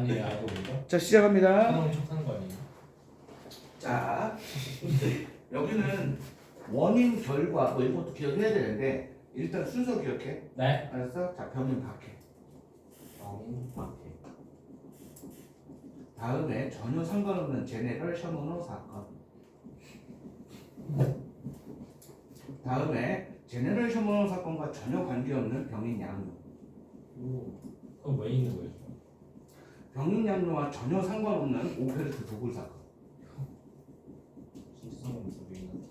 아니에요 알고 보니까. 자 시작합니다. 하나만 척 사는 거 아니에요? 자 여기는 원인 결과 뭐 이런 것도 기억해야 되는데 일단 순서 기억해. 네. 알았어? 자 병인 박해. 밖에. 다음에 전혀 상관없는 제네럴 셔먼호 사건. 다음에 제네럴 셔먼호 사건과 전혀 관계없는 병인 양료. 그럼 왜 있는 거예요? 병인 양료와 전혀 상관없는 오페르트 도굴 사건. 진짜 상관없어 왜 있는?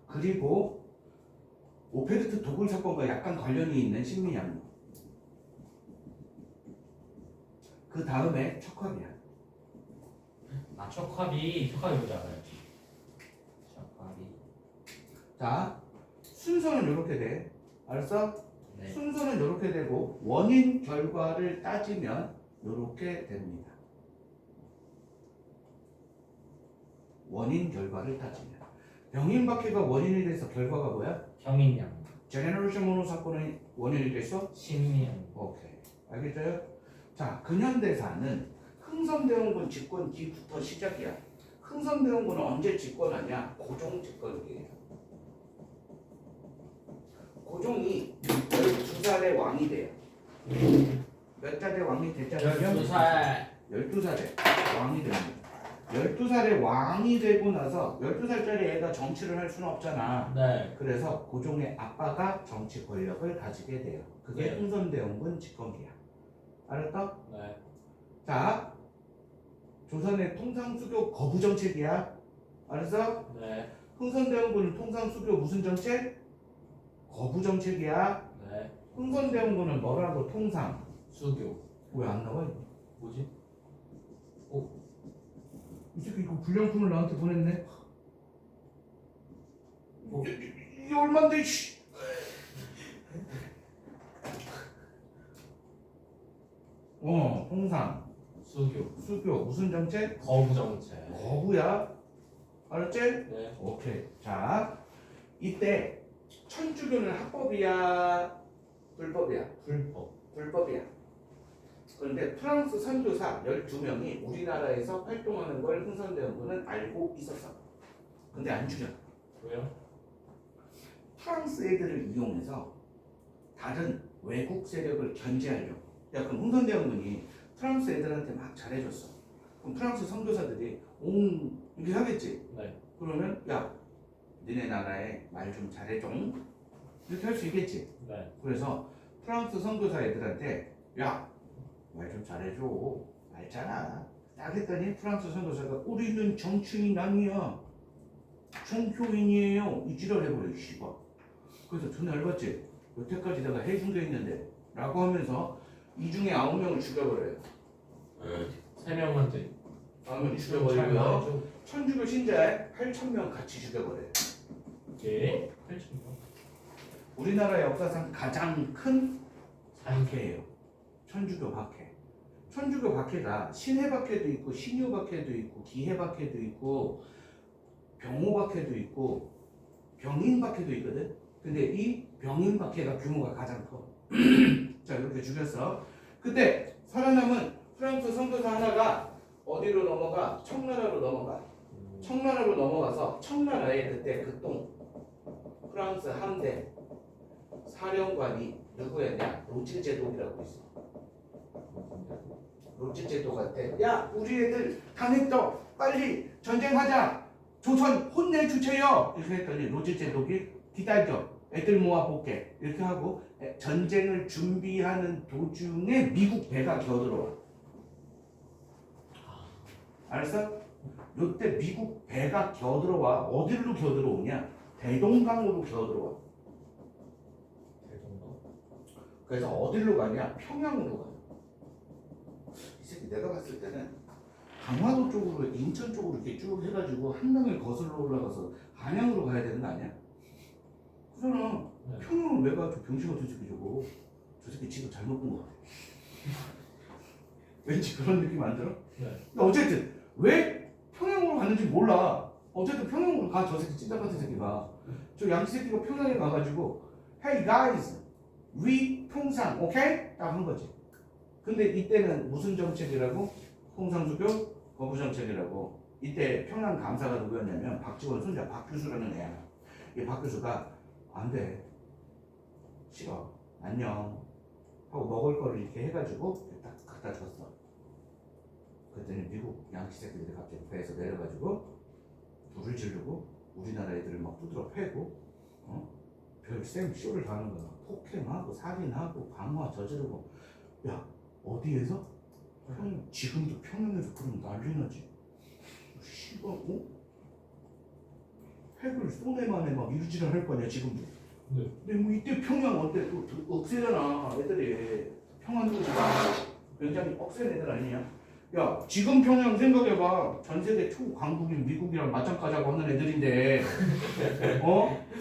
그리고 오페르트 도굴 사건과 약간 관련이 있는 신미 양료. 그 다음에 척합이야. 아 척합이 뭔지 알아요. 척합이. 자 순서는 이렇게 돼. 알았어? 네. 순서는 이렇게 되고 원인 결과를 따지면 이렇게 됩니다. 원인 결과를 따지면 병인 박해가 원인이 돼서 결과가 뭐야? 병인양. 제네럴 모노 사건의 원인이 돼서 신미양. 오케이 알겠죠? 자 근현대사는 흥선대원군 집권 뒤부터 시작이야. 흥선대원군은 언제 집권하냐? 고종 집권기예요. 고종이 12살의 왕이 돼요. 몇 살의 왕이 됐잖아요? 12살. 12살의 왕이 됩니다. 12살의 왕이 되고 나서 12살짜리 애가 정치를 할 수는 없잖아. 네. 그래서 고종의 아빠가 정치 권력을 가지게 돼요. 그게 네. 흥선대원군 집권기야. 알았다? 네. 자, 조선의 통상수교 거부 정책이야. 알았어? 네. 흥선대원군은 통상수교 무슨 정책? 거부 정책이야. 네. 흥선대원군은 뭐라고 통상? 수교. 왜 안 나와? 뭐지? 이 새끼 이거 불량품을 나한테 보냈네. 이게 얼만데? 씨. 통상 수교. 수교 무슨 정책? 거부 정책. 거부야. 알았지? 네. 오케이. 자, 이때 천주교는 합법이야? 불법이야? 불법이야. 그런데 프랑스 선교사 12명이 우리나라에서 활동하는 걸 흥선대원군은 알고 있었어. 근데 안 죽여. 왜요? 프랑스 애들을 이용해서 다른 외국 세력을 견제하려고. 야, 그럼 흥선대원군이 프랑스 애들한테 막 잘해줬어. 그럼 프랑스 선교사들이 이렇게 하겠지. 네. 그러면 야, 니네 나라에 말 좀 잘해줘. 이렇게 할 수 있겠지. 네. 그래서 프랑스 선교사 애들한테 야, 말 좀 잘해줘. 알잖아. 딱 했더니 프랑스 선교사가 우리는 정치인 아니야. 종교인이에요. 이 지랄 해버려, 씨발. 그래서 존나 열받지? 여태까지 내가 해준 게 있는데 라고 하면서 이 중에 9명을 죽여버려요. 3명한테 9명 죽여버리고요. 천주교 신자 8,000명 같이 죽여버려요. 예? 8,000명. 우리나라 역사상 가장 큰 박해예요. 천주교 박해. 천주교 박해가 신해 박해도 있고 신유 박해도 있고 기해 박해도 있고 병호 박해도 있고 병인 박해도 있거든. 근데 이 병인 박해가 규모가 가장 커. 자, 이렇게 죽였어. 그때 살아남은 프랑스 선교사 하나가 어디로 넘어가? 청나라로 넘어가. 청나라로 넘어가서 청나라에 그때 프랑스 함대 사령관이 누구였냐? 로칠제독이라고 있어. 로칠제독한테 야, 우리 애들 당했어. 빨리 전쟁하자. 조선 혼내주세요. 이렇게 했더니 로칠제독이 기다려. 애들 모아볼게. 이렇게 하고 전쟁을 준비하는 도중에 미국 배가 겨들어와. 알았어? 이때 미국 배가 겨들어와. 어디로 겨들어오냐? 대동강으로 겨들어와. 대동강? 그래서 어디로 가냐? 평양으로 가. 이 새끼 내가 봤을 때는 강화도 쪽으로 인천 쪽으로 이렇게 쭉 해가지고 한강을 거슬러 올라가서 한양으로 가야 되는 거 아니야? 그러나 네. 평양을 왜 가? 저 병신 같은 새끼 저거. 저 새끼 지금 잘못 본 거 같아. 왠지 그런 느낌 안 들어? 네. 근데 어쨌든 왜 평양으로 갔는지 몰라. 어쨌든 평양으로 가. 저 새끼 찐따 같은 새끼가. 저 양치 새끼가 평양에 가가지고 Hey guys, we 평상, 오케이? 딱 한 거지. 근데 이때는 무슨 정책이라고? 홍상수교 거부 정책이라고. 이때 평양 감사가 누구였냐면 박지원 손자 박규수라는 애야. 이 박규수가 안 돼. 싫어. 안녕. 하고 먹을 거를 이렇게 해가지고 딱 갖다 줬어. 그랬더니 미국 양키 새끼들이 갑자기 배에서 내려가지고 불을 지르고 우리나라 애들을 막 두드러 패고 별쌤 쇼를 다 하는 거야. 폭행하고 살인하고 방화 저지르고. 야 어디에서? 지금도 평양에서 그러면 난리 나지. 씨발 핵을 쏘네만에 막 이러지를 할 거냐 지금도. 네. 근데 뭐 이때 평양 어때? 또 억세잖아 애들이. 평안도시가 굉장히 억센 애들 아니냐? 야 지금 평양 생각해봐. 전세계 초강국인 미국이랑 맞짱가자고 하는 애들인데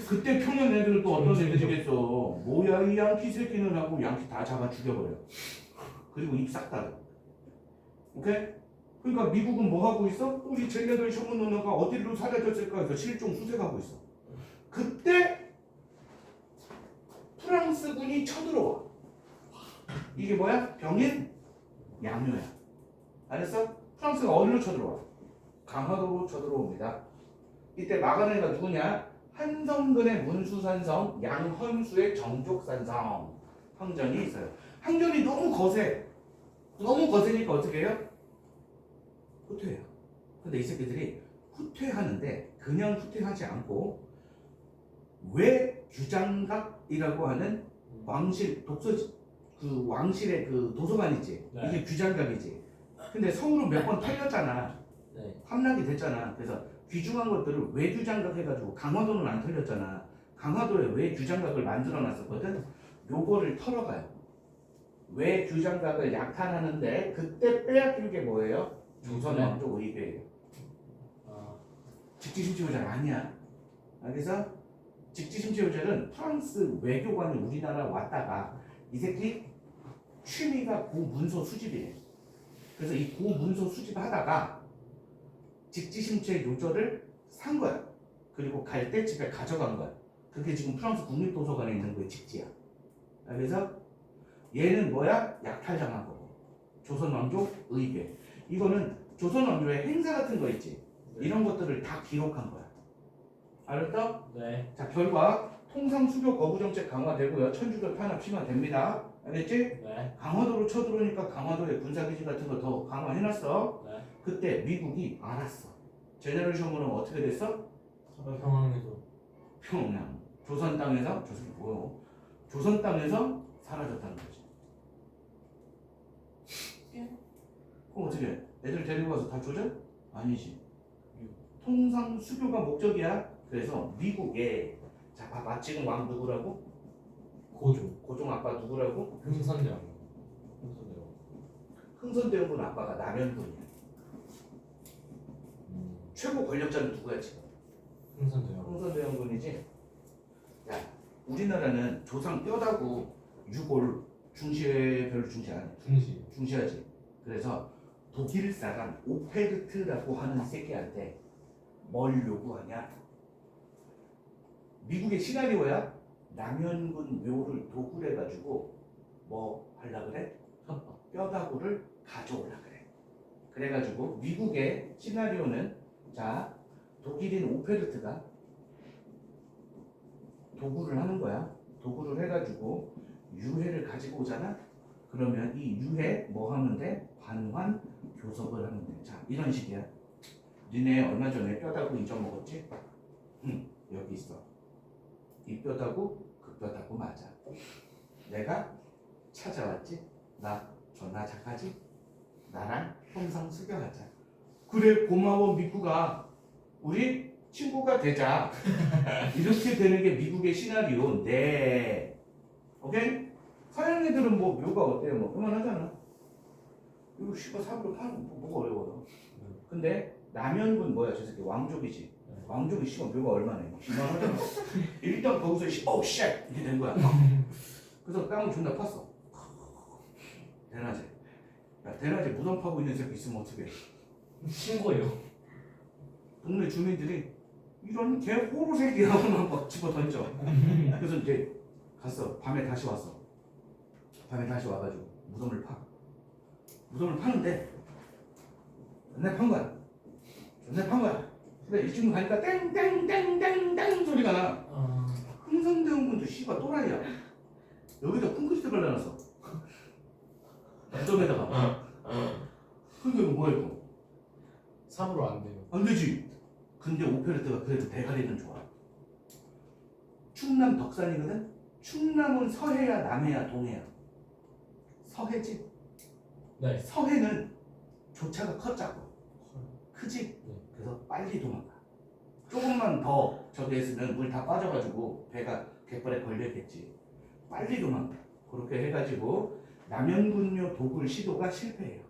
그때 평양 애들은 또 어떤 애들이겠어. 뭐야 이 양키 새끼는 하고 양키 다 잡아 죽여버려. 그리고 입 싹 닫아. 오케이? 그러니까 미국은 뭐 하고 있어? 우리 쟤네들 전문 언어가 어디로 사라졌을까 해서 실종 수색하고 있어. 그때 프랑스군이 쳐들어와. 이게 뭐야? 병인 양요야. 알았어? 프랑스가 어디로 쳐들어와? 강화도로 쳐들어옵니다. 이때 막아낸 애가 누구냐? 한성근의 문수산성, 양헌수의 정족산성 항전이 있어요. 항전이 너무 거세. 너무 거세니까 어떻게 해요? 후퇴해요. 근데 이 새끼들이 후퇴하는데 그냥 후퇴하지 않고 외규장각이라고 하는 왕실 독서지, 그 왕실의 그 도서관 있지. 네. 이게 규장각이지. 근데 서울은 몇 번 털렸잖아. 네. 함락이 됐잖아. 그래서 귀중한 것들을 외규장각 해가지고 강화도는 안 털렸잖아. 강화도에 외규장각을 만들어 놨었거든. 요거를 털어가요. 외규장각을 약탈하는데 그때 빼앗길 게 뭐예요? 조선 네. 왕조 의궤예요. 직지심치호전 아니야. 그래서 직지심치호전은 프랑스 외교관이 우리나라 왔다가 이 새끼 취미가 고문서 수집이에요. 그래서 이 고문서 수집하다가 직지심체 요절을 산 거야. 그리고 갈 때 집에 가져간 거야. 그게 지금 프랑스 국립도서관에 있는 거예요. 직지야. 그래서 얘는 뭐야? 약탈당한 거고. 조선 왕조 의궤. 이거는 조선 왕조의 행사 같은 거 있지. 이런 것들을 다 기록한 거야. 알았어? 네. 자, 결과 통상 수교 거부 정책 강화되고요. 천주교 탄압 심화됩니다. 알겠지? 네. 강화도로 쳐들어오니까 강화도에 군사기지 같은 거 더 강화해놨어. 네. 그때 미국이 알았어. 제너럴쇼문은 어떻게 됐어? 평양에서 평양. 조선 땅에서 저 새끼 뭐야? 조선 땅에서 사라졌다는 거지. 그럼 어떻게 해? 애들 데리고 가서 다 조져? 아니지. 통상 수교가 목적이야. 그래서 미국에 자 봐봐 지금 왕 누구라고? 고종 아빠 누구라고? 흥선대왕. 흥선대원군 아빠가 남현군이야. 최고 권력자는 누구야 지금? 흥선대왕. 흥선대원군이지. 야 우리나라는 조상 뼈다구 유골 중시회 별로 중시 안 해. 중시하지. 그래서 독일 사람 오페르트라고 하는 새끼한테 뭘 요구하냐? 미국의 시나리오야. 남현군 묘를 도굴해가지고 뭐 하려 그래? 뼈다구를 가져오려 그래. 그래가지고 미국의 시나리오는 자 독일인 오페르트가 도굴을 하는 거야. 도굴을 해가지고 유해를 가지고 오잖아. 그러면 이 유해 뭐 하면 돼? 반환 교섭을 하면 돼. 자 이런 식이야. 니네 얼마 전에 뼈다구 잊어먹었지? 응 여기 있어. 이 뼈다구 그 뼈다구 맞아. 내가 찾아왔지? 나 존나 착하지? 나랑 통상 수교하자. 그래 고마워 미국아. 우리 친구가 되자. 이렇게 되는 게 미국의 시나리오인데 오케이? 서양 애들은 뭐 묘가 어때요? 뭐 그만하잖아. 이거 씨발 사부로 파는 거 뭐가 어려워요. 근데 남현군 뭐야 저 새끼 왕족이지. 왕족이 씨발 묘가 얼마나 해. 기만하잖아. 일단 거기서 어우 쉣 이렇게 된 거야. 그래서 땅을 존나 팠어. 대낮에. 야 대낮에 무덤 파고 있는 새끼 있으면 어떡해. 신고예요. 동네 주민들이 이런 개 호루 새끼 하고 막 집어 던져. 그래서 이제 갔어. 밤에 다시 왔어. 밤에 다시 와가지고 무덤을 파. 무덤을 파는데 전날 판 거야. 전날 판 거야. 근데 이쯤 가니까 땡땡땡땡땡 소리가 나. 흥선대원군도 씨발 또라이야. 여기다 콘크리트 발라놨어. 무덤에다가. 그러니까 이거 뭐야 이거? 삽으로 안 돼요. 안 되지. 근데 오페레트가 그래도 대가리는 좋아. 충남 덕산이거든. 충남은 서해야 남해야 동해야. 서해지. 네. 서해는 조차가 컸자고. 크지. 네. 그래서 빨리 도망가. 조금만 더 저기 했으면 물 다 빠져가지고 배가 갯벌에 걸렸겠지. 빨리 도망가. 그렇게 해가지고 남연군요 도굴 시도가 실패해요.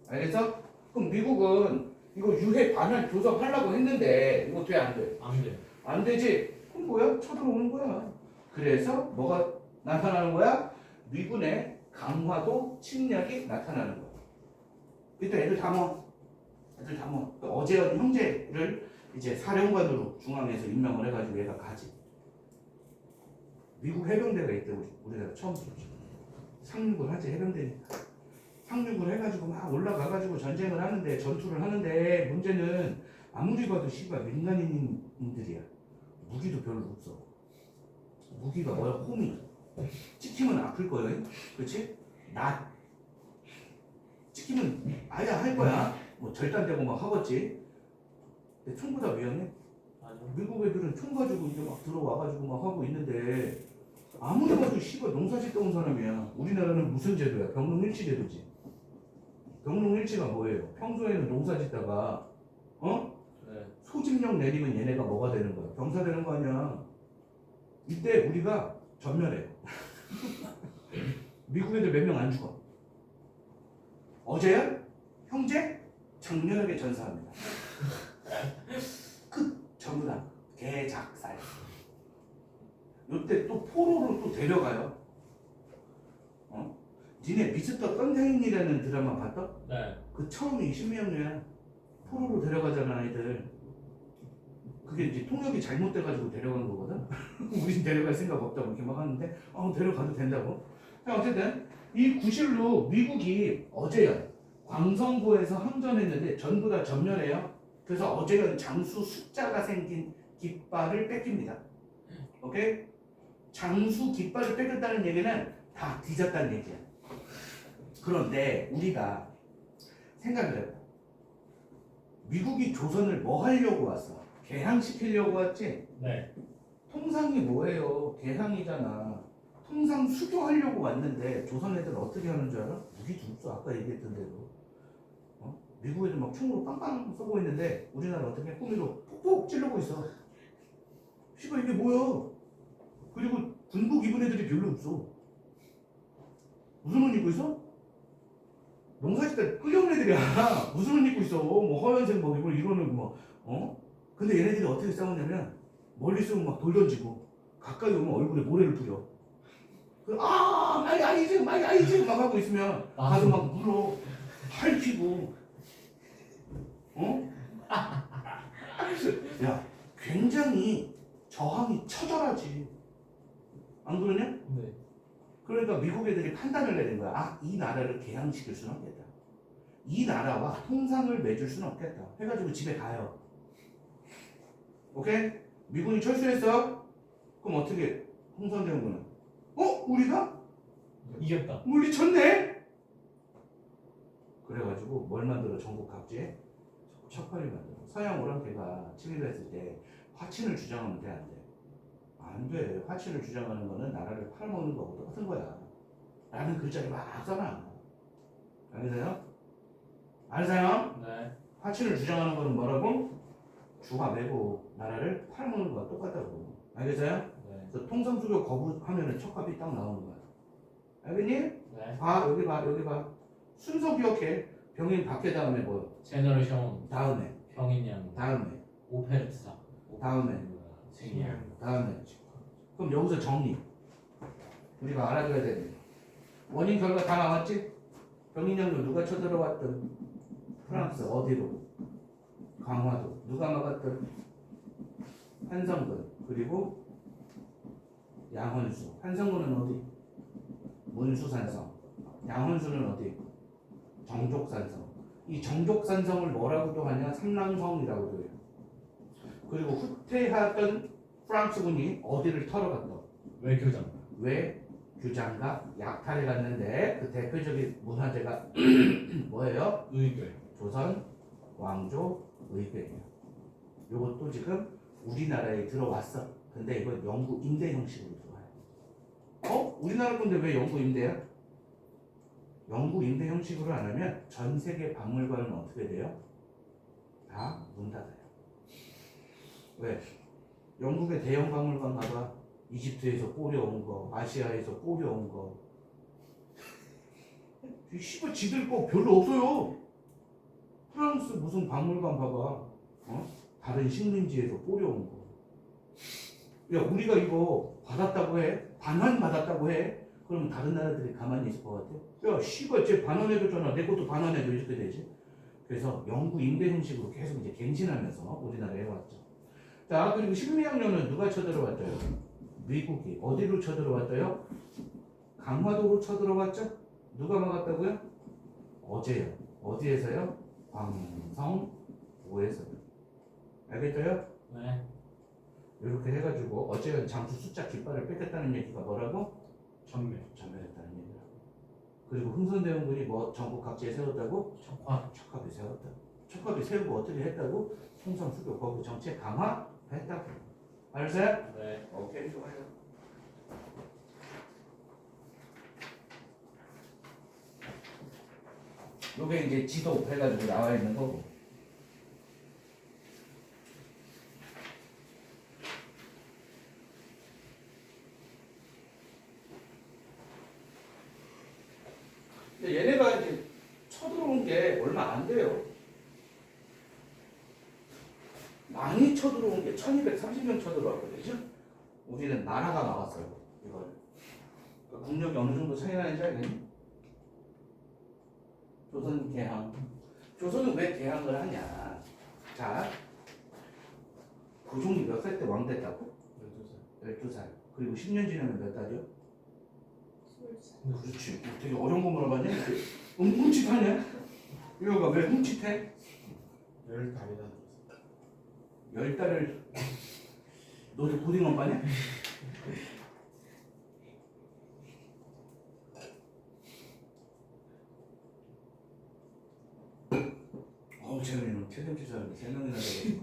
알겠어? 그럼 미국은 이거 유해 반환 교섭하려고 했는데 이거 돼 안 돼? 안 돼요. 안 되지. 그럼 뭐야? 쳐들어오는 거야. 그래서 뭐가 나타나는 거야? 미군의 강화도 침략이 나타나는 거야. 그때 애들 다 모아. 애들 다 모아. 그 어재현 형제를 이제 사령관으로 중앙에서 임명을 해가지고 얘가 가지. 미국 해병대가 있대. 우리나라 처음 들었죠. 상륙을 하지. 해병대니까. 상륙을 해가지고 막 올라가가지고 전쟁을 하는데 전투를 하는데 문제는 아무리 봐도 씨발 민간인들이야. 무기도 별로 없어. 무기가 뭐야? 홈이. 찍히면 아플 거예요. 그렇지? 낫. 찍히면 아야 할 거야. 뭐 절단되고 막 하겠지. 근데 총보다 위험해. 아니요. 미국 애들은 총 가지고 이제 막 들어와가지고 막 하고 있는데 아무리 봐도 씨발 농사 짓다 온 사람이야. 우리나라는 무슨 제도야? 병농일치 제도지. 병농일치가 뭐예요? 평소에는 농사 짓다가 네. 소집령 내리면 얘네가 뭐가 되는 거야? 병사 되는 거 아니야. 이때 우리가 전멸해요. 미국 애들 몇 명 안 죽어. 어제야? 형제? 장렬하게 전사합니다. 전부 다 개작살. 요때 또 포로로 또 데려가요. 니네 미스터 썬샤인이라는 드라마 봤어? 네. 그 처음이 신미영이야. 포로로 데려가잖아 아이들. 그게 이제 통역이 잘못돼가지고 데려간 거거든. 우린 데려갈 생각 없다고 이렇게 막 하는데 데려가도 된다고. 어쨌든 이 구실로 미국이 어제연 광성고에서 항전했는데 전부 다 전멸해요. 그래서 어제연 장수 숫자가 생긴 깃발을 뺏깁니다. 오케이? 장수 깃발을 뺏겼다는 얘기는 다 뒤졌다는 얘기야. 그런데 우리가 생각을 해봐. 미국이 조선을 뭐 하려고 왔어? 개항시키려고 왔지? 네. 통상이 뭐예요? 개항이잖아. 통상 수교하려고 왔는데 조선 애들 어떻게 하는 줄 알아? 무기도 없어. 아까 얘기했던 대로. 미국 애들 막 총으로 빵빵 쏘고 있는데 우리나라 어떻게 꾸미로 폭폭 찌르고 있어. 씨발 이게 뭐야? 그리고 군복 입은 애들이 별로 없어. 무슨 옷 입고 있어? 농사짓다 끌려온 애들이야. 무슨 옷 입고 있어? 뭐 하얀색 뭐 입고 이거는 뭐 근데 얘네들이 어떻게 싸우냐면 멀리 쏘면 막 돌 던지고 가까이 오면 얼굴에 모래를 뿌려. 마이 아이즈 막 하고 있으면 가서 막 물어 핥히고 야 굉장히 저항이 처절하지. 안 그러냐? 네. 그러니까 미국 애들이 판단을 내린 거야. 이 나라를 개항시킬 수는 없겠다. 이 나라와 통상을 맺을 수는 없겠다. 해가지고 집에 가요. 오케이? 미군이 철수했어? 그럼 어떻게? 홍선대원군은 우리가? 이겼다. 물리쳤네? 그래가지고 뭘 만들어? 전국 각지에 척파를 만들어. 서양 오랑캐가 침입을 했을 때 화친을 주장하면 돼? 안 돼? 안 돼. 화친을 주장하는 거는 나라를 팔아먹는 거하고 똑같은 거야. 라는 글자를 막 써놔. 알겠어요? 알겠어요? 네. 화친을 주장하는 거는 뭐라고? 주화 매고 나라를 팔아먹는 거와 똑같다고. 알겠어요? 네. 그래서 통상수교 거부하면은 척값이 딱 나오는 거야. 알겠니? 네. 봐, 여기 봐, 여기 봐. 순서 기억해. 병인 박해 다음에 뭐요? 제너레이션 다음에, 병인양 다음에, 오페르트사 다음에, 생양 다음에. 그럼 여기서 정리. 우리가 알아둬야 되는 원인 결과 다 나왔지? 병인양도 누가 쳐들어왔든 프랑스 어디로? 강화도. 누가 막았든 한성근. 그리고 양헌수. 한성근은 어디? 문수산성. 양헌수는 어디? 정족산성. 이 정족산성을 뭐라고도 하냐? 삼랑성이라고도 해요. 그리고 후퇴하던 프랑스군이 어디를 털어갔다. 외교장. 왜 규장과 약탈에 갔는데 그 대표적인 문화재가 뭐예요? 의궤. 조선 왕조 의궤예요. 요것도 지금 우리나라에 들어왔어. 근데 이건 영구 임대 형식으로 들어와요. 우리나라 건데 왜 영구 임대야? 영구 임대 형식으로 안 하면 전 세계 박물관은 어떻게 돼요? 다 문 닫아요. 왜? 영국의 대형 박물관 가봐. 이집트에서 꼬려온 거, 아시아에서 꼬려온 거. 씨발 지들 거 별로 없어요. 프랑스 무슨 박물관 봐봐. 다른 식민지에서 꼬려온 거. 야, 우리가 이거 받았다고 해. 반환 받았다고 해. 그러면 다른 나라들이 가만히 있을 것 같아? 야, 씨발 쟤 반환해줬잖아. 내 것도 반환해줘. 이렇게 되지. 그래서 영구 임대 형식으로 계속 이제 갱신하면서 우리나라에 왔죠. 자, 그리고 식민학년은 누가 쳐들어왔어요? 미국이. 어디로 쳐들어왔어요? 강화도로 쳐들어왔죠? 누가 막았다고요? 어제요. 어디에서요? 광성도에서요. 알겠어요? 네. 이렇게 해가지고 어제는 장수 숫자 깃발을 뺏겼다는 얘기가 뭐라고? 전멸했다는 얘기라고. 그리고 흥선대원군이 뭐 전국 각지에 세웠다고? 척합에 세웠다. 척합에 세우고 어떻게 했다고? 충성수교 거기 정책 강화했다고. 알았어요? 네. 오케이, 좋아요. 요게 이제 지도 해가지고 나와 있는 거고. 근데 얘네가 이제 쳐들어온 게 얼마 안 돼요. 많이 쳐들어온 게 1230명 쳐들어왔거든요. 우리는 나라가 나왔어요. 이걸. 그러니까 국력이 어느 정도 차이 나는지 알겠니? 조선 개항. 조선은 왜 개항을 하냐? 자, 고종이 몇 살 때 왕 됐다고? 12살. 그리고 10년 지나면 몇 달이요? 20살. 그렇지. 되게 어려운 거 물어봤냐? 흠칫하냐? 이거가 왜 흠칫해? 10달이나 10달을 너도 고딩 엄마냐? 재현이는 최대치 사람이 3명이나 되거든.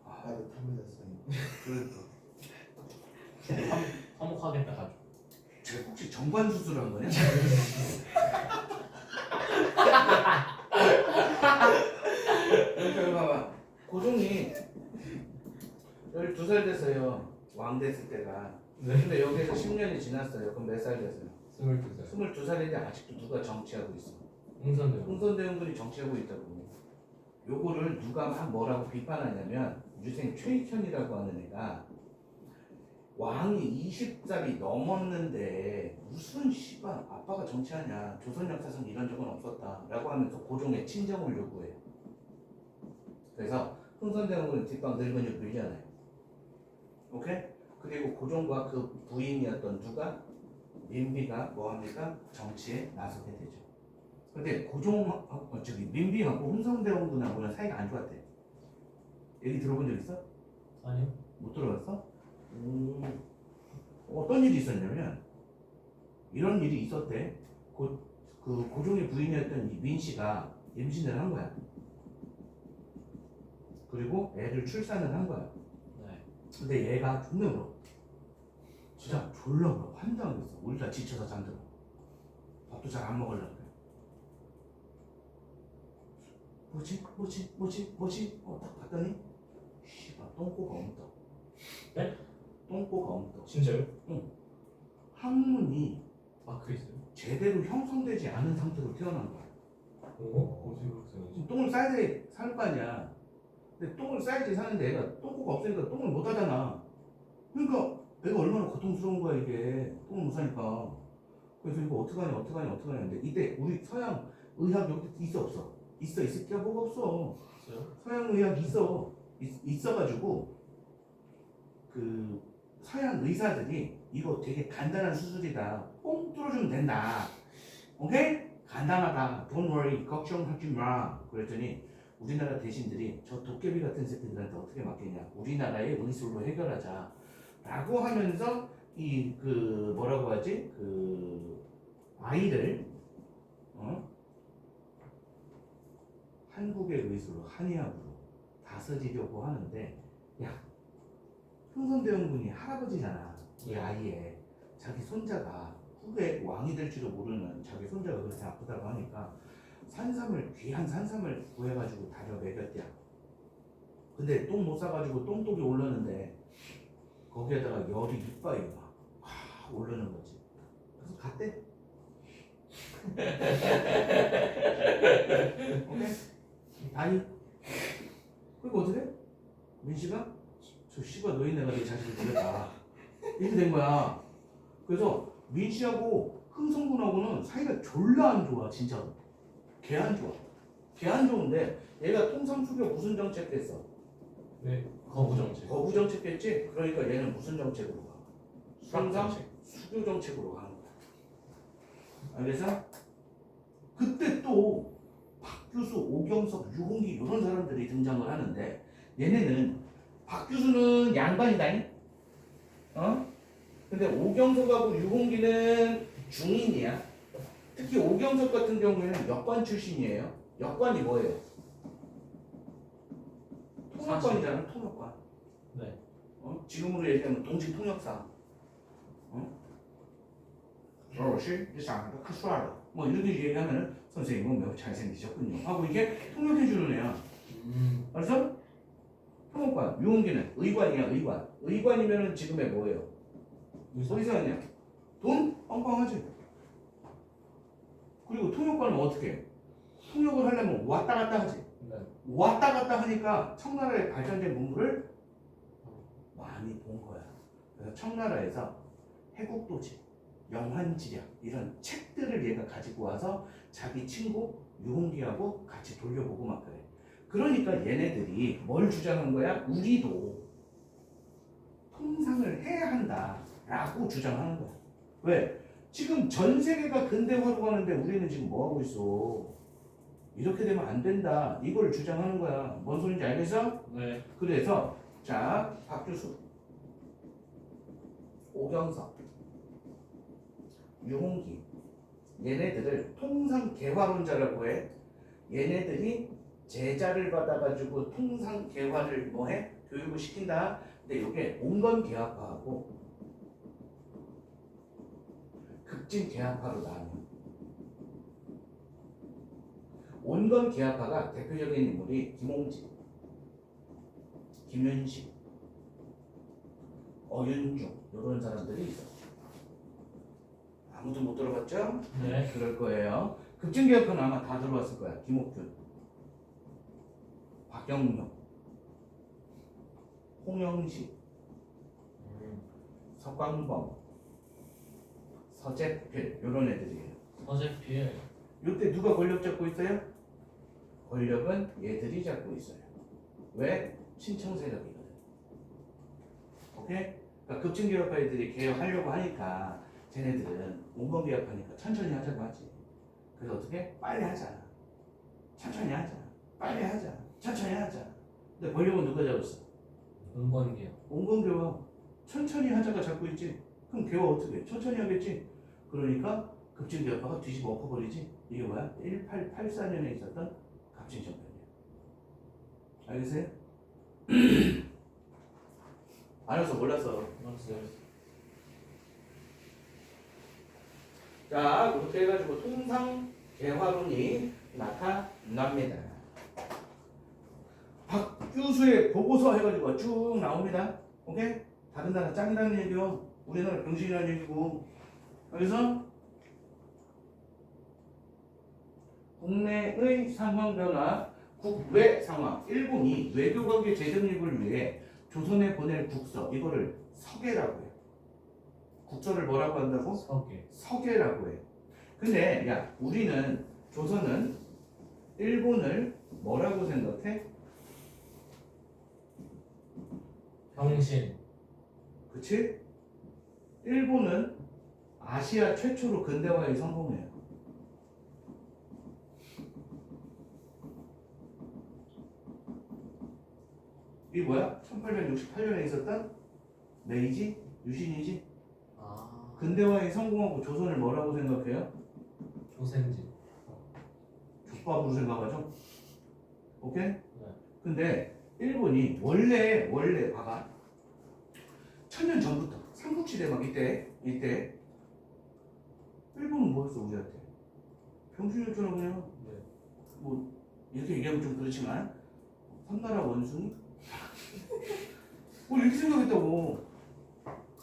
따뜻합니다 선생님. 그러니까 화목하겠다 가지고. 쟤 혹시 정관 수술한 거냐? 그러니까 봐봐. 고종이 12살 됐어요. 왕 됐을 때가. 네. 근데 여기에서 10년이 지났어요. 그럼 몇 살 됐어요? 22살. 22살인데 아직도 누가 정치하고 있어? 흥선대원. 흥선대원군이 정치하고 있다고. 요거를 누가 막 뭐라고 비판하냐면 유생 최익현이라고 하는 애가 왕이 20살이 넘었는데 무슨 씨발 아빠가 정치하냐, 조선 역사상 이런 적은 없었다 라고 하면서 고종의 친정을 요구해요. 그래서 흥선대원군은 뒷방 늙은이 밀잖아요. 오케이? 그리고 고종과 그 부인이었던 누가? 민비가 뭐합니까? 정치에 나서게 되죠. 근데 민비하고 흥선대원군하고는 사이가 안 좋았대. 얘기 들어본 적 있어? 아니요. 못 들어봤어? 어떤 일이 있었냐면 이런 일이 있었대. 그 고종의 부인이었던 이 민씨가 임신을 한 거야. 그리고 애를 출산을 한 거야. 네. 근데 얘가 존나 울어. 진짜 졸라 울어. 환장하겠어. 울다 지쳐서 잠들어. 밥도 잘 안 먹으려고 그래. 뭐지? 딱 봤더니 씨발 똥꼬가 엄떡. 네? 똥꼬가 엄떡. 진짜요? 항문이 그랬어요? 제대로 형성되지 않은 상태로 태어난 거야. 어떻게 그렇게 생겼지? 지금 똥을 싸야지 살 거 아니야. 근데 똥을 싸야지 사는데 애가 똥꼬가 없으니까 똥을 못 하잖아. 그러니까 애가 얼마나 고통스러운 거야 이게. 똥을 못 사니까. 그래서 이거 어떡하냐 근데 이때 우리 서양 의학 여기 있어 없어? 있을 게 뭐가 없어. 있어요? 서양 의학 있어가지고 그 서양 의사들이 이거 되게 간단한 수술이다. 뽕 뚫어주면 된다. 오케이? 간단하다. Don't worry. 걱정하지 마. 그랬더니 우리나라 대신들이 저 도깨비 같은 새끼들한테 어떻게 맡기냐. 우리나라의 의술로 해결하자. 라고 하면서 이 그 뭐라고 하지? 그 아이를 한국의 의술로 한의학으로 다스리려고 하는데 야 흥선대원군이 할아버지잖아. 이 아이의 자기 손자가 후에 왕이 될지도 모르는 자기 손자가 그렇게 아프다고 하니까 산삼을 귀한 산삼을 구해가지고 다려 먹였대야. 근데 똥 못 싸가지고 똥독이 오르는데 거기에다가 열이 이빨이 막 오르는 거지. 그래서 갔대. 오케이? 아니 그리고 어떻게? 민씨가 저 씨가 노인네가 내 자식을 죽였다 이렇게 된 거야. 그래서 민씨하고 흥성군하고는 사이가 졸라 안 좋아. 진짜로 개 안 좋아. 개 안 좋은데 얘가 통상수교 무슨 정책 했어? 네. 거부 정책. 거부 정책 했지? 그러니까 얘는 무슨 정책으로 가? 수학 통상 정책. 수교 정책으로 가는 거야. 알겠어? 그때 또 박규수, 오경석, 유홍기 이런 사람들이 등장을 하는데 얘네는 박규수는 양반이다잉. 근데 오경석하고 유홍기는 중인이야. 특히 오경석 같은 경우에는 역관 출신이에요. 역관이 뭐예요? 통역관이잖아. 통역관. 네. 지금으로 얘기하면 동시통역사. 我是你长得可帅了. 뭐 이렇게 얘기하면은 선생님은 매우 잘생기셨군요 하고 이게 통역해주는 애야. 알았어? 통역관. 유흥기는 의관이야. 의관. 의관이면은 지금의 뭐예요? 어디서 하냐? 돈 빵빵하지. 그리고 통역관은 어떻게 해? 통역을 하려면 왔다 갔다 하지. 네. 왔다 갔다 하니까 청나라의 발전된 문물을 많이 본 거야. 그래서 청나라에서 해국도지, 영환지략 이런 책들을 얘가 가지고 와서 자기 친구 유홍기하고 같이 돌려보고 막 그래. 그러니까 얘네들이 뭘 주장한 거야? 우리도 통상을 해야 한다라고 주장하는 거야. 왜? 지금 전 세계가 근대화로 가는데 우리는 지금 뭐 하고 있어? 이렇게 되면 안 된다. 이걸 주장하는 거야. 뭔 소린지 알겠어? 네. 그래서 자, 박규수, 오경석, 유홍기 얘네들을 통상개화론자라고 해. 얘네들이 제자를 받아가지고 통상개화를 뭐해? 교육을 시킨다. 근데 이게 온건개화파하고 급진개화파로 나눠. 온건개화파가 대표적인 인물이 김홍지, 김윤식, 어윤중 이런 사람들이 있어. 아무도 못 들어봤죠? 네. 그럴 거예요. 급진개혁은 아마 다 들어봤을 거야. 김옥균, 박영룡, 홍영식, 석광범, 서재필 이런 애들이에요. 서재필. 이때 누가 권력 잡고 있어요? 권력은 얘들이 잡고 있어요. 왜? 친청 세력이거든. 오케이? 그러니까 급진개혁파 애들이 개혁하려고 하니까 쟤네들은 온건개혁하니까 천천히 하자고 하지. 그래서 어떻게? 빨리 하자. 천천히 하자. 빨리 하자. 천천히 하자. 근데 권력은 누가 잡았어? 은권기요. 온건개혁 천천히 하자가 잡고 있지. 그럼 개혁 어떻게 해? 천천히 하겠지. 그러니까 급진개혁파가 뒤집어 엎어버리지. 이게 뭐야? 1884년에 있었던 갑진정변이야. 알겠어요? 알았어 몰랐어. 알았어요. 자 그렇게 해가지고 통상개화론이 나타납니다. 박규수의 보고서 해가지고 쭉 나옵니다. 오케이? 다른 나라 짱이라는 얘기요. 우리나라 병신이라는 얘기고. 그래서 국내의 상황 변화, 국외 상황. 일본이 외교관계 재정립을 위해 조선에 보낼 국서, 이거를 서계라고 해요. 국서를 뭐라고 한다고? 서계. 서계라고 해. 근데 야 우리는 조선은 일본을 뭐라고 생각해? 병신. 그치? 일본은 아시아 최초로 근대화에 성공해요. 이게 뭐야? 1868년에 있었던 메이지? 유신이지? 아 근대화에 성공하고 조선을 뭐라고 생각해요? 조센지. 족밥으로 생각하죠? 오케이? 네. 근데 일본이 원래 봐봐. 1000년 전부터 삼국시대 막 이때 일본은 뭐였어 우리한테? 병신이었잖아 그냥. 네. 뭐 이렇게 얘기하면 좀 그렇지만 삼나라 원숭이? 뭐 이렇게 생각했다고.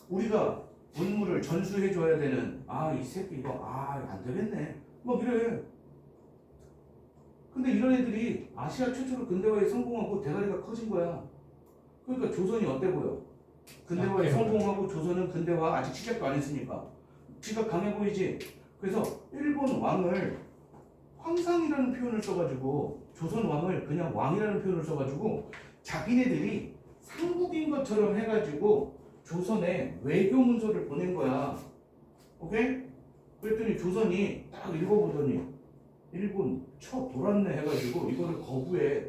우리가 문물을 전수해줘야 되는 이 새끼 이거 안 되겠네 막 이래. 근데 이런 애들이 아시아 최초로 근대화에 성공하고 대가리가 커진 거야. 그러니까 조선이 어때 보여? 근대화에 성공하고 조선은 근대화 아직 시작도 안 했으니까 지가 강해 보이지. 그래서 일본 왕을 황상이라는 표현을 써가지고 조선 왕을 그냥 왕이라는 표현을 써가지고 자기네들이 상국인 것처럼 해가지고 조선에 외교 문서를 보낸 거야. 오케이? 그랬더니 조선이 딱 읽어보더니 일본 쳐 돌았네 해가지고 이거를 거부해.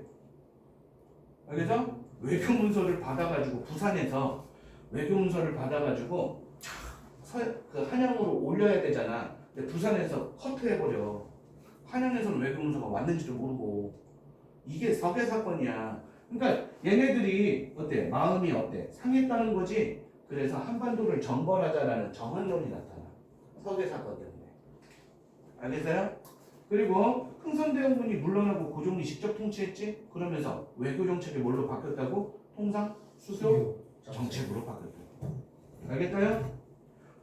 알겠어? 외교 문서를 받아가지고 부산에서 외교 문서를 받아가지고 그 한양으로 올려야 되잖아. 근데 부산에서 커트해버려. 한양에서는 외교 문서가 왔는지도 모르고. 이게 서계 사건이야. 그러니까 얘네들이 어때? 마음이 어때? 상했다는 거지. 그래서 한반도를 정벌하자라는 정한론이 나타나. 서계 사건 때문에. 알겠어요? 그리고 흥선대원군이 물러나고 고종이 직접 통치했지. 그러면서 외교 정책이 뭘로 바뀌었다고? 통상 수교 정책으로 바뀌었다고. 알겠어요?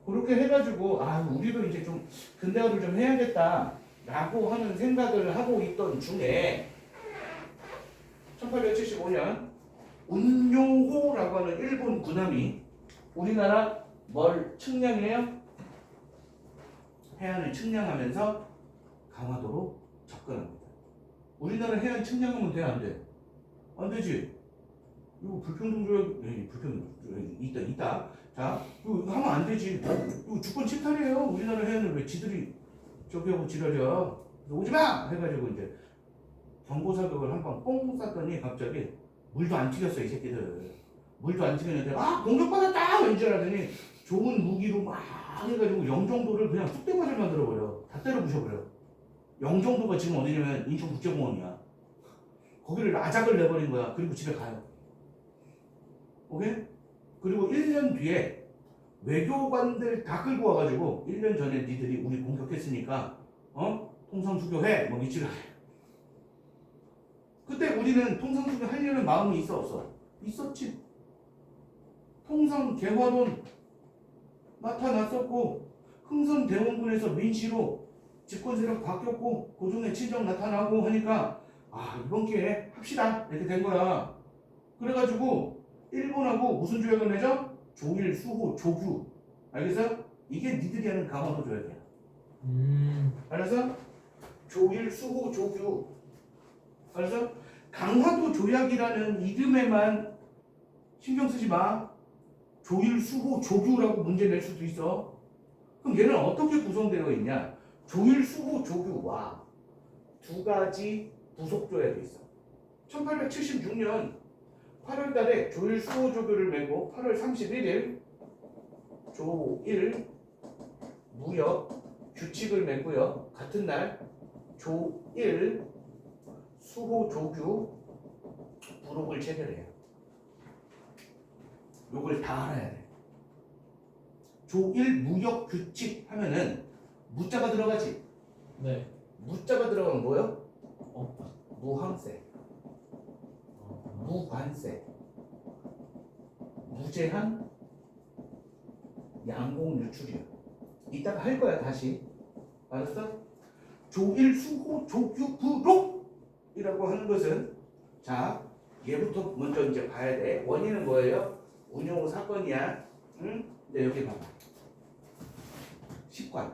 그렇게 해가지고 우리도 이제 좀 근대화를 좀 해야겠다라고 하는 생각을 하고 있던 중에 1875년 운요호라고 하는 일본 군함이 우리나라 뭘 측량해요? 해안을 측량하면서 강화도로 접근합니다. 우리나라 해안 측량하면 돼, 안 돼? 안 되지. 이거 불평등 조약, 불평등 있다. 자, 이거 하면 안 되지. 이거 주권 침탈이에요. 우리나라 해안을 왜 지들이 저기 하고 지랄이야. 오지 마! 해가지고 이제 경고 사격을 한 방 뽕 쐈더니 갑자기 물도 안 튀겼어 이 새끼들. 물도 안 튀겼는데 공격받았다! 왠지 알았더니 좋은 무기로 막 해가지고 영종도를 그냥 쑥대밭을 만들어버려. 다 때려 부셔버려. 영종도가 지금 어디냐면 인천국제공원이야. 거기를 아작을 내버린 거야. 그리고 집에 가요. 오케이? 그리고 1년 뒤에 외교관들 다 끌고 와가지고 1년 전에 니들이 우리 공격했으니까 통상수교해 뭐 미치를 해. 그때 우리는 통상수교 하려는 마음이 있어 없어? 있었지. 통상개화론 나타났었고 흥선대원군에서 민씨로 집권세력 바뀌었고 고종의 친정 나타나고 하니까 이번 기회에 합시다 이렇게 된 거야. 그래가지고 일본하고 무슨 조약을 맺어? 조일, 수호, 조규. 알겠어? 이게 니들이 하는 강화도 조약이야. 알았어? 조일, 수호, 조규. 알았어? 강화도 조약이라는 이름에만 신경 쓰지 마. 조일, 수호, 조규라고 문제 낼 수도 있어. 그럼 얘는 어떻게 구성되어 있냐? 조일, 수호, 조규와 두 가지 부속 조약이 있어. 1876년 8월 달에 조일, 수호, 조규를 맺고 8월 31일 조일 무역 규칙을 맺고요. 같은 날 조일 수호, 조규 부록을 체결해요. 요걸 다 알아야 돼. 조일 무역 규칙 하면은 무자가 들어가지. 네. 무자가 들어가면 뭐요? 무항세, 무관세, 무제한, 양공 유출이야. 이따가 할 거야 다시. 알았어? 조일 수호 조규 부록이라고 하는 것은 자 얘부터 먼저 이제 봐야 돼. 원인은 뭐예요? 운용 사건이야. 응? 근데 여기 봐봐. 10관.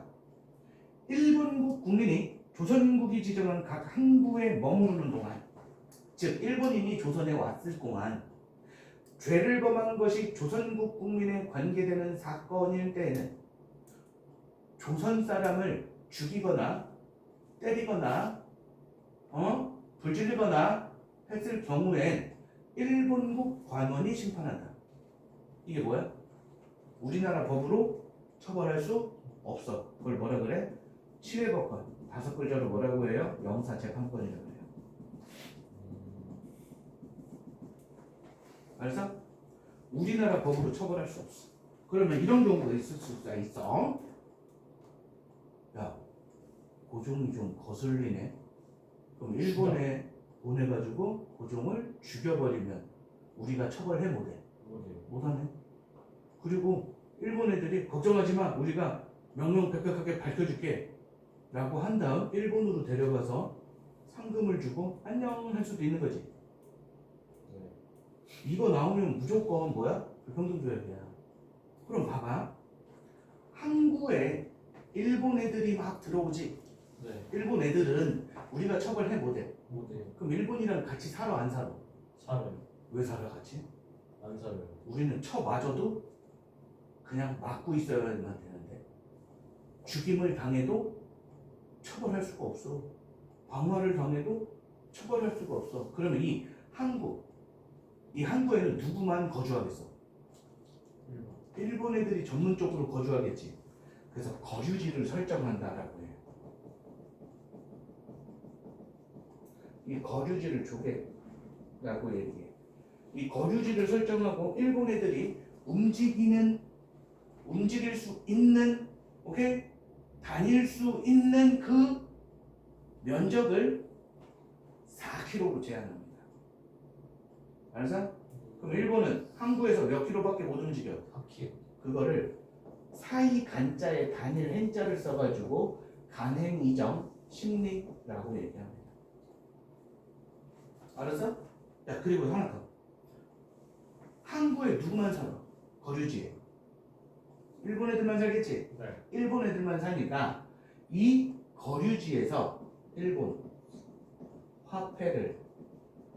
일본국 국민이 조선국이 지정한 각 항구에 머무르는 동안, 즉 일본인이 조선에 왔을 동안 죄를 범한 것이 조선국 국민에 관계되는 사건일 때에는 조선 사람을 죽이거나 때리거나 불질리거나 했을 경우엔 일본국 관원이 심판한다. 이게 뭐야? 우리나라 법으로 처벌할 수 없어. 그걸 뭐라 그래? 치외법권. 5글자로 뭐라고 해요? 영사재판권이라고 해요. 알았어? 우리나라 법으로 처벌할 수 없어. 그러면 이런 경우가 있을 수가 있어. 야, 고종이 좀 거슬리네. 그럼 일본에 보내가지고 고종을 죽여버리면 우리가 처벌해 못해? 못하네. 그리고 일본 애들이 걱정하지 마, 우리가 명명백백하게 밝혀줄게 라고 한 다음 일본으로 데려가서 상금을 주고 안녕 할 수도 있는 거지. 이거 나오면 무조건 뭐야? 불평등조약이야. 그럼 봐봐, 항구에 일본 애들이 막 들어오지. 네. 일본 애들은 우리가 처벌해 못해. 못해요. 그럼 일본이랑 같이 살아 안 살아? 살아요. 왜 살아 같이? 안 살아요. 우리는 쳐맞아도 그냥 맞고 있어야만 되는데 죽임을 당해도 처벌할 수가 없어. 방화를 당해도 처벌할 수가 없어. 그러면 이 항구에는 누구만 거주하겠어? 일본 애들이 전문적으로 거주하겠지. 그래서 거주지를 설정한다라고 해요. 이 거주지를 조개라고 얘기해. 이 거주지를 설정하고 일본 애들이 움직일 수 있는, 오케이? 다닐 수 있는 그 면적을 4km로 제한합니다. 알았어? 그럼 일본은 항구에서 몇 킬로밖에 못 움직여? 4km. 그거를 사이 간자에 단일 행자를 써가지고 간행이정 심리라고 얘기합니다. 알았어? 야, 그리고 하나 더. 항구에 누구만 살아? 거주지에. 일본 애들만 살겠지? 네. 일본 애들만 사니까 이 거주지에서 일본 화폐를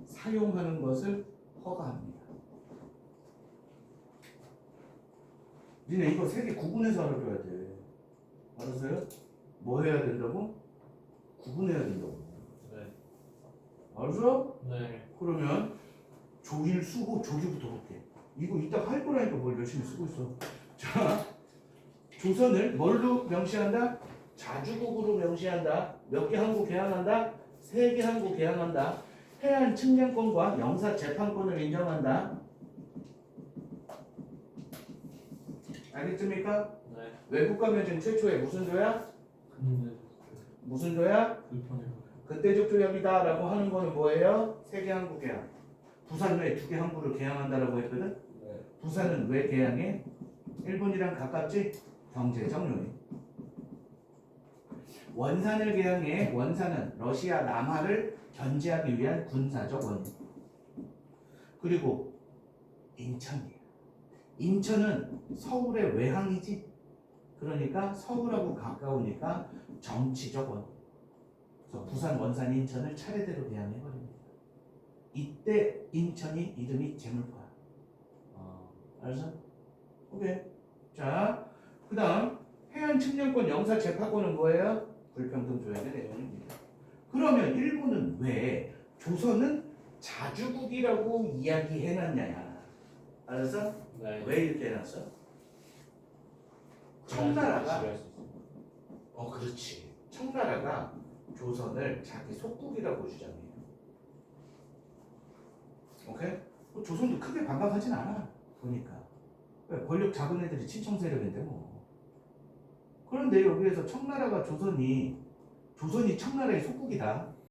사용하는 것을 허가합니다. 니네 이거 세 개 구분해서 알아둬야 돼. 알았어요? 뭐 해야 된다고? 구분해야 된다고. 네. 알았어? 네. 그러면 조일, 수호, 조주부터 볼게. 이거 이따 할 거라니까 뭘 열심히 쓰고 있어. 자, 조선을 뭘로 명시한다? 자주국으로 명시한다. 몇 개 항구 개항한다? 3개 항구 개항한다. 해안 측량권과 영사 재판권을 인정한다. 알겠습니까? 네. 외국가 면책 최초의 무슨 조약? 근데 무슨 조약? 불편해요. 그때적 조약이다 라고 하는 거는 뭐예요? 3개 항구 개항. 부산 왜 2개 항구를 개항한다라고 했거든? 네. 부산은 왜 개항해? 일본이랑 가깝지? 경제적 요인. 원산을 개항해. 원산은 러시아 남하를 견제하기 위한 군사적 원인. 그리고 인천이에요. 인천은 서울의 외항이지. 그러니까 서울하고 가까우니까 정치적 원인. 그래서 부산, 원산, 인천을 차례대로 개항해버립니다. 이때 인천이 이름이 제물포야. 알았어? 오케이. 자, 그 다음 해안 측량권 영사 재판권은 뭐예요? 불평등 조약의 내용입니다. 그러면 일본은 왜 조선은 자주국이라고 이야기해놨냐? 알았어? 네. 왜 이렇게 해놨어? 청나라가, 지배할 수 있어요. 그렇지. 청나라가 조선을 자기 속국이라고 주장해요. 오케이? 조선도 크게 반박하진 않아. 보니까. 권력 작은 애들이 친청 세력인데 뭐. 그런데 여기에서 청나라가 조선이 청나라의 속국이다.